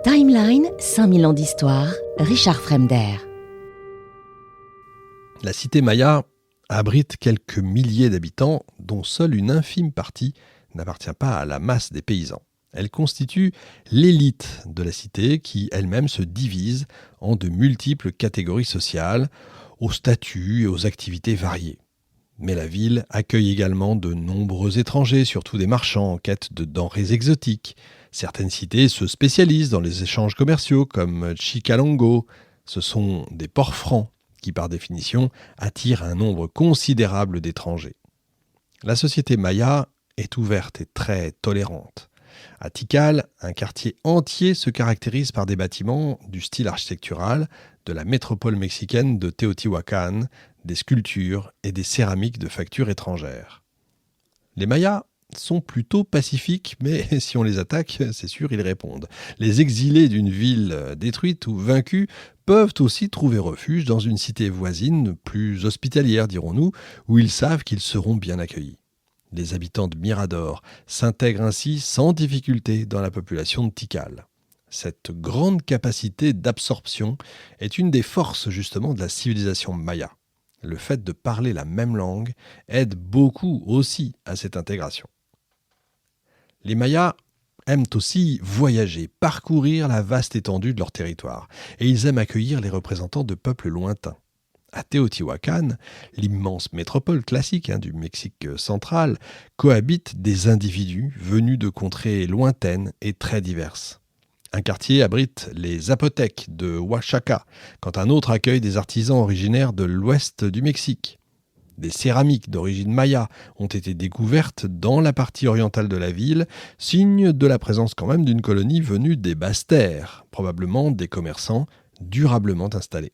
Timeline, 5000 ans d'histoire, Richard Fremder. La cité Maya abrite quelques milliers d'habitants, dont seule une infime partie n'appartient pas à la masse des paysans. Elle constitue l'élite de la cité qui elle-même se divise en de multiples catégories sociales, aux statuts et aux activités variées. Mais la ville accueille également de nombreux étrangers, surtout des marchands en quête de denrées exotiques. Certaines cités se spécialisent dans les échanges commerciaux comme Chikalongo. Ce sont des ports francs qui, par définition, attirent un nombre considérable d'étrangers. La société Maya est ouverte et très tolérante. À Tikal, un quartier entier se caractérise par des bâtiments du style architectural de la métropole mexicaine de Teotihuacan, des sculptures et des céramiques de facture étrangères. Les Mayas sont plutôt pacifiques, mais si on les attaque, c'est sûr, ils répondent. Les exilés d'une ville détruite ou vaincue peuvent aussi trouver refuge dans une cité voisine, plus hospitalière, dirons-nous, où ils savent qu'ils seront bien accueillis. Les habitants de Mirador s'intègrent ainsi sans difficulté dans la population de Tikal. Cette grande capacité d'absorption est une des forces justement de la civilisation maya. Le fait de parler la même langue aide beaucoup aussi à cette intégration. Les Mayas aiment aussi voyager, parcourir la vaste étendue de leur territoire, et ils aiment accueillir les représentants de peuples lointains. À Teotihuacan, l'immense métropole classique du Mexique central, cohabitent des individus venus de contrées lointaines et très diverses. Un quartier abrite les Zapotèques de Oaxaca, quand un autre accueille des artisans originaires de l'ouest du Mexique. Des céramiques d'origine maya ont été découvertes dans la partie orientale de la ville, signe de la présence quand même d'une colonie venue des basses terres, probablement des commerçants durablement installés.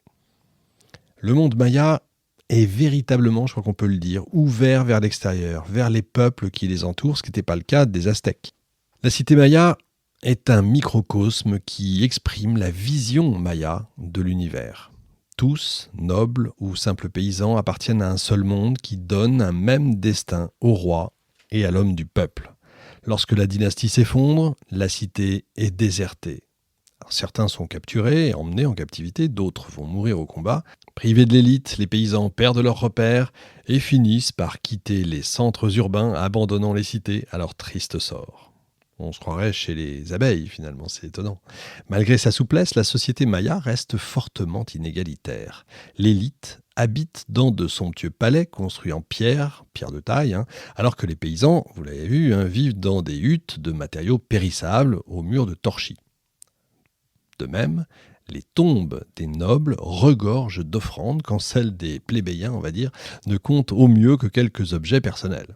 Le monde maya est véritablement, je crois qu'on peut le dire, ouvert vers l'extérieur, vers les peuples qui les entourent, ce qui n'était pas le cas des Aztèques. La cité maya est un microcosme qui exprime la vision maya de l'univers. Tous, nobles ou simples paysans, appartiennent à un seul monde qui donne un même destin au roi et à l'homme du peuple. Lorsque la dynastie s'effondre, la cité est désertée. Alors, certains sont capturés et emmenés en captivité, d'autres vont mourir au combat. Privés de l'élite, les paysans perdent leurs repères et finissent par quitter les centres urbains, abandonnant les cités à leur triste sort. On se croirait chez les abeilles, finalement, c'est étonnant. Malgré sa souplesse, la société maya reste fortement inégalitaire. L'élite habite dans de somptueux palais construits en pierre de taille, alors que les paysans, vous l'avez vu, vivent dans des huttes de matériaux périssables aux murs de torchis. De même, les tombes des nobles regorgent d'offrandes quand celles des plébéiens, on va dire, ne comptent au mieux que quelques objets personnels.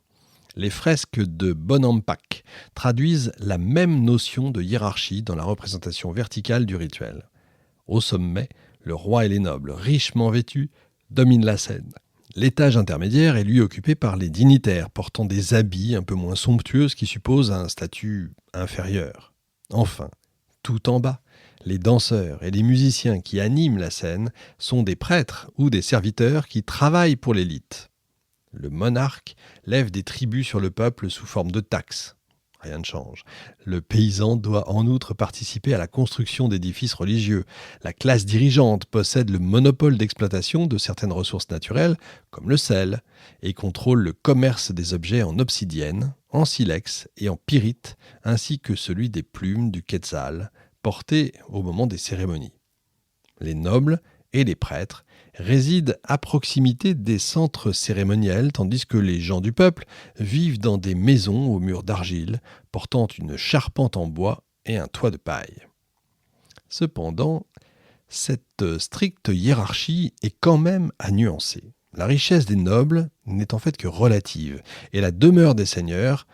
Les fresques de Bonampak traduisent la même notion de hiérarchie dans la représentation verticale du rituel. Au sommet, le roi et les nobles, richement vêtus, dominent la scène. L'étage intermédiaire est lui occupé par les dignitaires, portant des habits un peu moins somptueux, ce qui suppose un statut inférieur. Enfin, tout en bas, les danseurs et les musiciens qui animent la scène sont des prêtres ou des serviteurs qui travaillent pour l'élite. Le monarque lève des tributs sur le peuple sous forme de taxes. Rien ne change. Le paysan doit en outre participer à la construction d'édifices religieux. La classe dirigeante possède le monopole d'exploitation de certaines ressources naturelles, comme le sel, et contrôle le commerce des objets en obsidienne, en silex et en pyrite, ainsi que celui des plumes du quetzal, portées au moment des cérémonies. Les nobles et les prêtres résident à proximité des centres cérémoniels, tandis que les gens du peuple vivent dans des maisons aux murs d'argile, portant une charpente en bois et un toit de paille. Cependant, cette stricte hiérarchie est quand même à nuancer. La richesse des nobles n'est en fait que relative, et la demeure des seigneurs,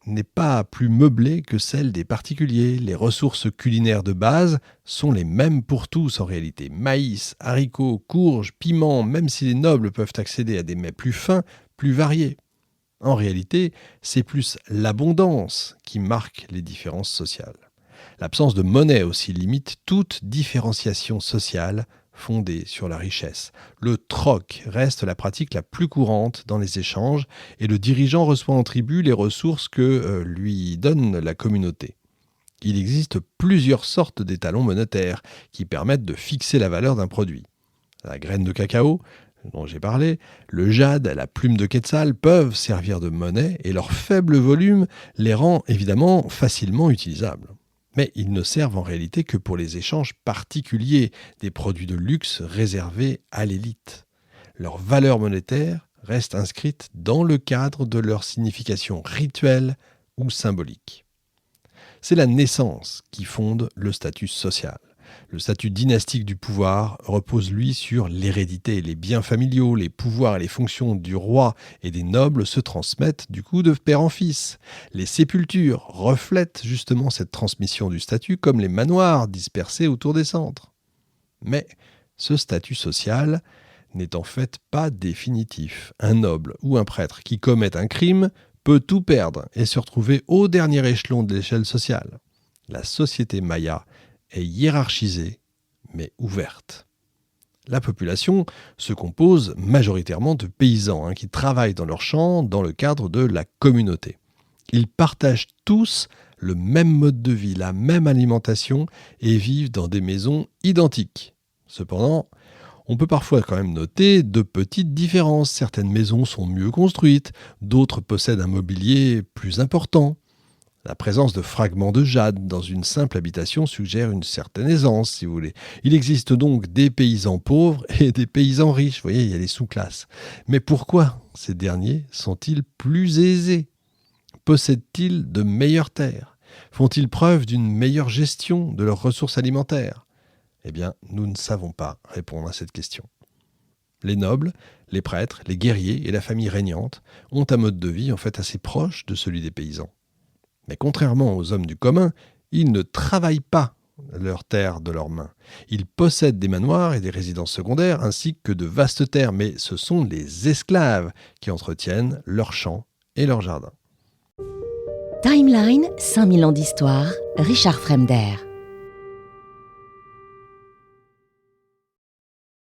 n'est pas plus meublée que celle des particuliers. Les ressources culinaires de base sont les mêmes pour tous en réalité. Maïs, haricots, courges, piments, même si les nobles peuvent accéder à des mets plus fins, plus variés. En réalité, c'est plus l'abondance qui marque les différences sociales. L'absence de monnaie aussi limite toute différenciation sociale fondée sur la richesse. Le troc reste la pratique la plus courante dans les échanges et le dirigeant reçoit en tribut les ressources que lui donne la communauté. Il existe plusieurs sortes d'étalons monétaires qui permettent de fixer la valeur d'un produit. La graine de cacao, dont j'ai parlé, le jade, la plume de quetzal peuvent servir de monnaie et leur faible volume les rend évidemment facilement utilisables. Mais ils ne servent en réalité que pour les échanges particuliers, des produits de luxe réservés à l'élite. Leur valeur monétaire reste inscrite dans le cadre de leur signification rituelle ou symbolique. C'est la naissance qui fonde le statut social. Le statut dynastique du pouvoir repose, lui, sur l'hérédité. Les biens familiaux, les pouvoirs et les fonctions du roi et des nobles se transmettent du coup de père en fils. Les sépultures reflètent justement cette transmission du statut comme les manoirs dispersés autour des centres. Mais ce statut social n'est en fait pas définitif. Un noble ou un prêtre qui commet un crime peut tout perdre et se retrouver au dernier échelon de l'échelle sociale. La société maya est hiérarchisée, mais ouverte. La population se compose majoritairement de paysans qui travaillent dans leurs champs dans le cadre de la communauté. Ils partagent tous le même mode de vie, la même alimentation et vivent dans des maisons identiques. Cependant, on peut parfois quand même noter de petites différences. Certaines maisons sont mieux construites, d'autres possèdent un mobilier plus important. La présence de fragments de jade dans une simple habitation suggère une certaine aisance, si vous voulez. Il existe donc des paysans pauvres et des paysans riches. Vous voyez, il y a les sous-classes. Mais pourquoi ces derniers sont-ils plus aisés ? Possèdent-ils de meilleures terres ? Font-ils preuve d'une meilleure gestion de leurs ressources alimentaires ? Eh bien, nous ne savons pas répondre à cette question. Les nobles, les prêtres, les guerriers et la famille régnante ont un mode de vie en fait assez proche de celui des paysans. Mais contrairement aux hommes du commun, ils ne travaillent pas leurs terres de leurs mains. Ils possèdent des manoirs et des résidences secondaires ainsi que de vastes terres, mais ce sont les esclaves qui entretiennent leurs champs et leurs jardins. Timeline, 5000 ans d'histoire, Richard Fremder.